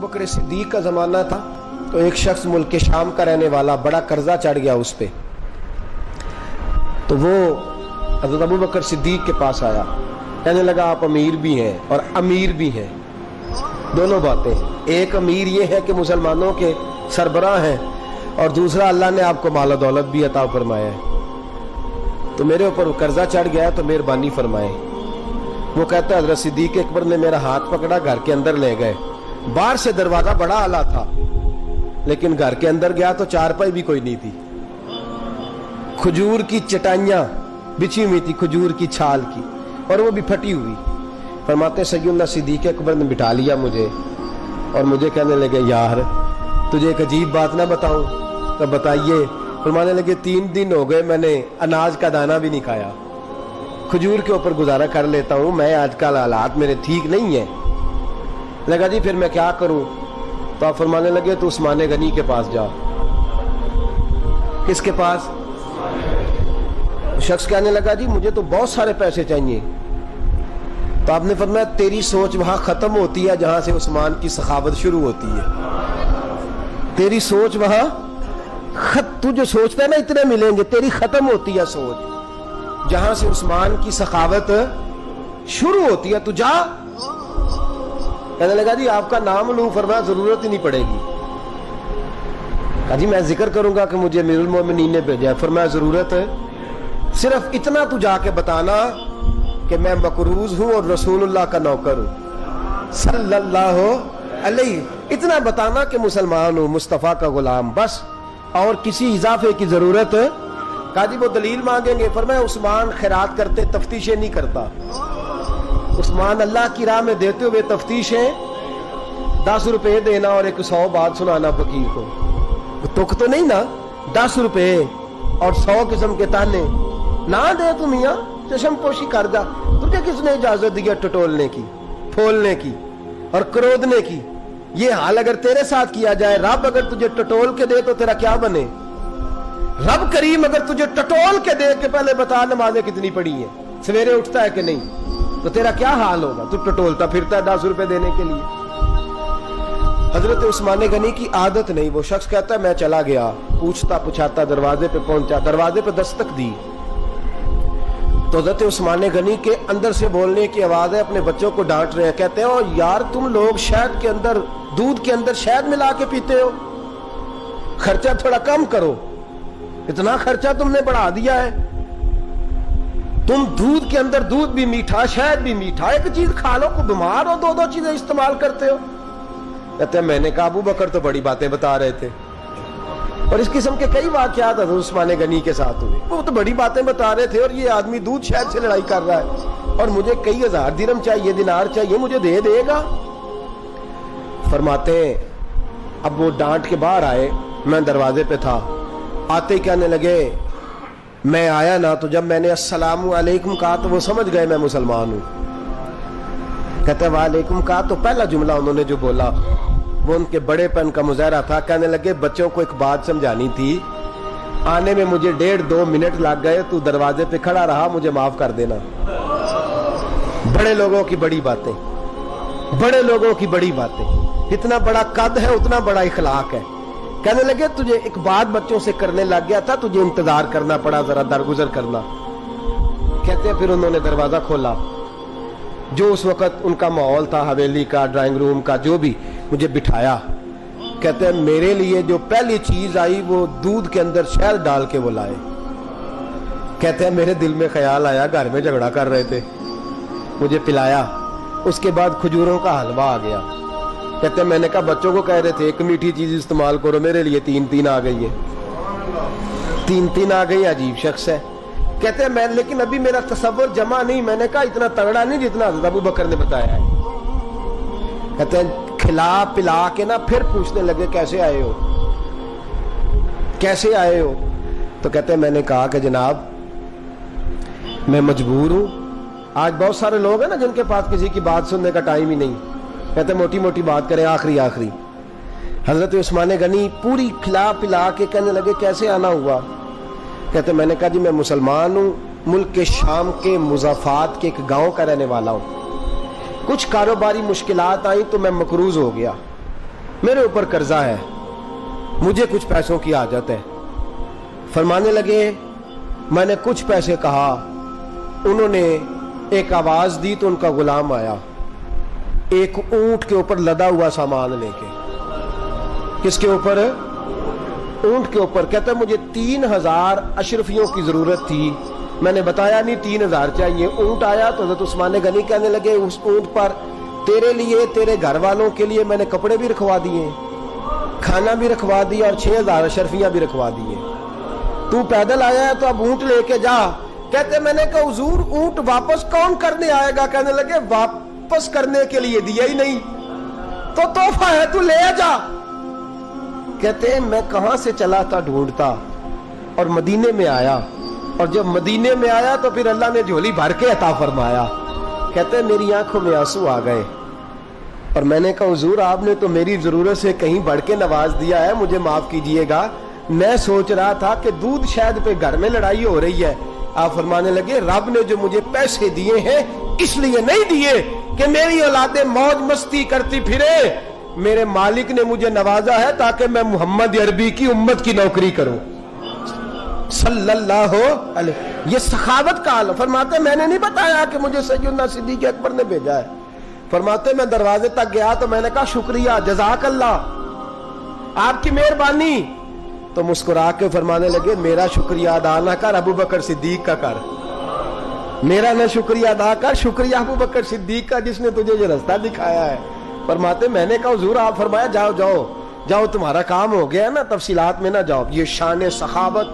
बकर सिद्दीक का ज़माना था तो एक शख्स मुल्क शाम का रहने वाला, बड़ा कर्जा चढ़ गया उस पर, तो वो हज़रत अबू बकर सिद्दीक के पास आया, कहने लगा आप अमीर भी हैं और अमीर भी हैं, दोनों बातें हैं। एक अमीर ये है कि मुसलमानों के सरबराह हैं और दूसरा अल्लाह ने आपको माल दौलत भी अता फरमाया है, तो मेरे ऊपर कर्जा चढ़ गया है तो मेहरबानी फरमाए। वो कहता है हज़रत सिद्दीक अकबर ने मेरा हाथ पकड़ा, घर के अंदर ले गए। बाहर से दरवाजा बड़ा आला था लेकिन घर के अंदर गया तो चारपाई भी कोई नहीं थी, खजूर की चटाइयां बिछी हुई थी, खजूर की छाल की, और वो भी फटी हुई। फरमाते सैयदना सिद्दीक अकबर ने बिठा लिया मुझे और मुझे कहने लगे यार तुझे एक अजीब बात ना बताऊं? तो बताइए। फरमाने लगे 3 दिन हो गए मैंने अनाज का दाना भी नहीं खाया, खजूर के ऊपर गुजारा कर लेता हूं, मैं आजकल हालात मेरे ठीक नहीं है। लगा जी फिर मैं क्या करूं? तो आप फरमाने लगे तो उस्मान गनी के पास जा। किसके पास? शख्स कहने लगा जी मुझे तो बहुत सारे पैसे चाहिए। तो आपने फरमाया तेरी सोच वहां खत्म होती है जहां से उस्मान की सखावत शुरू होती है। तेरी सोच वहां तू जो सोचता है ना इतने मिलेंगे, तेरी खत्म होती है सोच जहां से उस्मान की सखावत शुरू होती है। तू जा। कहने लगा जी आपका नाम लूं? फरमाया जरूरत ही नहीं पड़ेगी। कहा जी मैं जिक्र करूंगा कि मुझे अमीरुल मोमिनीन ने भेजा। फरमाया जरूरत है, सिर्फ इतना तू जाके बताना कि मैं मकरूज हूं और रसूलुल्लाह का नौकर हूं सल्लल्लाहु अलैहि, इतना बताना कि मुसलमान हूं, मुस्तफा का गुलाम, बस, और किसी इजाफे की जरूरत। कहा जी वो दलील मांगेंगे। फरमाया उस्मान खैरात करते तफ्तीशें नहीं करता, उस्मान अल्लाह की राह में देते हुए तफ्तीशें 10 रुपए देना और 100 बात सुनाना फकीर को, तुक तो नहीं ना, 10 रुपए और 100 किस्म के ताने ना दे तू मियां, चशम पोशी कर जा। तुझे किसने इजाजत दी टटोलने की, फोलने की और क्रोधने की? ये हाल अगर तेरे साथ किया जाए, रब अगर तुझे टटोल के दे तो तेरा क्या बने? रब करीम अगर तुझे टटोल के दे के पहले बता नमाजें कितनी पड़ी है, सवेरे उठता है कि नहीं, तो तेरा क्या हाल होगा? तू टटोलता फिरता है 10 रुपए देने के लिए। हजरत उस्मान गनी की आदत नहीं। वो शख्स कहता है मैं चला गया, पूछता पुछाता दरवाजे पे पहुंचा, दरवाजे पे दस्तक दी तो हजरत उस्मान गनी के अंदर से बोलने की आवाज है, अपने बच्चों को डांट रहे हैं। कहते हो यार तुम लोग शहद के अंदर, दूध के अंदर शहद मिला के पीते हो, खर्चा थोड़ा कम करो, इतना खर्चा तुमने बढ़ा दिया है। तुम दूध के अंदर दूध भी मीठा, शहद भी मीठा, एक चीज खा लो को बीमार हो, 2-2 चीजें इस्तेमाल करते हो। कहते हैं मैंने कहा अबू बकर तो बड़ी बातें बता रहे थे, और इस किस्म के कई वाकयात उस्मान गनी के साथ हुए। वो तो बड़ी बातें बता रहे थे और ये आदमी दूध शहद से लड़ाई कर रहा है और मुझे कई हजार दिरहम चाहिए, दिनार चाहिए, मुझे दे देगा? फरमाते हैं अब वो डांट के बाहर आए, मैं दरवाजे पे था, आते ही कहने लगे मैं आया ना तो जब मैंने अस्सलामु अलैकुम कहा तो वो समझ गए मैं मुसलमान हूं। कहते वालेकुम कहा तो पहला जुमला उन्होंने जो बोला वो उनके बड़ेपन का मुजाहरा था। कहने लगे बच्चों को एक बात समझानी थी, आने में मुझे 1.5-2 मिनट लग गए, तू दरवाजे पे खड़ा रहा, मुझे माफ कर देना। बड़े लोगों की बड़ी बातें, बड़े लोगों की बड़ी बातें, इतना बड़ा कद है उतना बड़ा इखलाक है। कहने लगे तुझे एक बात बच्चों से करने लग गया था, तुझे इंतजार करना पड़ा, जरा दरगुजर करना। कहते हैं फिर उन्होंने दरवाजा खोला, जो उस वक्त उनका माहौल था हवेली का, ड्राइंग रूम का, जो भी, मुझे बिठाया। कहते हैं मेरे लिए जो पहली चीज आई वो दूध के अंदर शहद डाल के वो लाए। कहते हैं मेरे दिल में ख्याल आया घर में झगड़ा कर रहे थे, मुझे पिलाया, उसके बाद खजूरों का हलवा आ गया। कहते हैं मैंने कहा बच्चों को कह रहे थे एक मीठी चीज इस्तेमाल करो, मेरे लिए 3-3 आ गई है, 3-3 आ गई। अजीब शख्स है। कहते हैं मैं, लेकिन अभी मेरा तसव्वुर जमा नहीं। मैंने कहा इतना तगड़ा नहीं जितना हज़रत अबू बकर ने बताया है। कहते हैं खिला पिला के ना फिर पूछने लगे कैसे आए हो, कैसे आए हो? तो कहते हैं मैंने कहा कि जनाब मैं मजबूर हूं। आज बहुत सारे लोग हैं ना जिनके पास किसी की बात सुनने का टाइम ही नहीं। कहते मोटी मोटी बात करें, आखिरी आखिरी। हजरत उस्मान गनी पूरी खिला पिला के कहने लगे कैसे आना हुआ? कहते मैंने कहा जी मैं मुसलमान हूँ, मुल्क के शाम के मुज़ाफ़ात के एक गांव का रहने वाला हूँ। कुछ कारोबारी मुश्किलात आई तो मैं मकरूज हो गया, میرے اوپر قرضہ ہے, مجھے کچھ پیسوں کی حاجت ہے. فرمانے لگے میں نے کچھ پیسے کہا, انہوں نے ایک آواز دی تو ان کا غلام آیا ایک اونٹ کے اوپر لدا ہوا سامان لے کے. کس کے اوپر؟ اونٹ کے اوپر. کہتا ہے مجھے 3000 اشرفیوں کی ضرورت تھی, میں نے بتایا نہیں 3000 چاہیے. اونٹ آیا تو حضرت عثمان غنی کہنے لگے اس اونٹ پر تیرے لیے, تیرے گھر والوں کے لیے میں نے کپڑے بھی رکھوا دیے, کھانا بھی رکھوا دیا اور 6000 اشرفیاں بھی رکھوا دیے. تو پیدل آیا ہے تو اب اونٹ لے کے جا. کہتے میں نے کہا حضور اونٹ واپس کون کرنے آئے گا؟ کہنے لگے واپس کرنے کے لیے دیا ہی نہیں تو تحفہ ہے, تو لے جا. کہتے میں کہاں سے چلا تھا ڈھونڈتا اور مدینے میں آیا, اور جب مدینے میں آیا تو پھر اللہ نے جھولی بھر کے عطا فرمایا. کہتے میری آنکھوں میں آنسو آ گئے اور میں نے کہا حضور آپ نے تو میری ضرورت سے کہیں بڑھ کے نواز دیا ہے, مجھے معاف کیجئے گا. میں سوچ رہا تھا کہ دودھ شہد پہ گھر میں لڑائی ہو رہی ہے. آپ فرمانے لگے رب نے جو مجھے پیسے دیے ہیں اس لیے نہیں دیے کہ میری اولادیں موج مستی کرتی پھرے, میرے مالک نے مجھے نوازا ہے تاکہ میں محمد عربی کی امت کی نوکری کروں صلی اللہ علیہ. یہ سخاوت کا حال. فرماتے میں نے نہیں بتایا کہ مجھے سیدنا صدیق اکبر نے بھیجا ہے. فرماتے میں دروازے تک گیا تو میں نے کہا شکریہ, جزاک اللہ, آپ کی مہربانی. تو مسکرا کے فرمانے لگے میرا شکریہ ادا نہ کر, ابو بکر صدیق کا کر. میرا نہ شکریہ ادا کر, شکریہ ابو بکر صدیق کا جس نے تجھے یہ رستہ دکھایا ہے. فرماتے میں نے کہا حضور آپ فرمایا جاؤ جاؤ جاؤ, تمہارا کام ہو گیا نا, تفصیلات میں نہ جاؤ. یہ شان سخاوت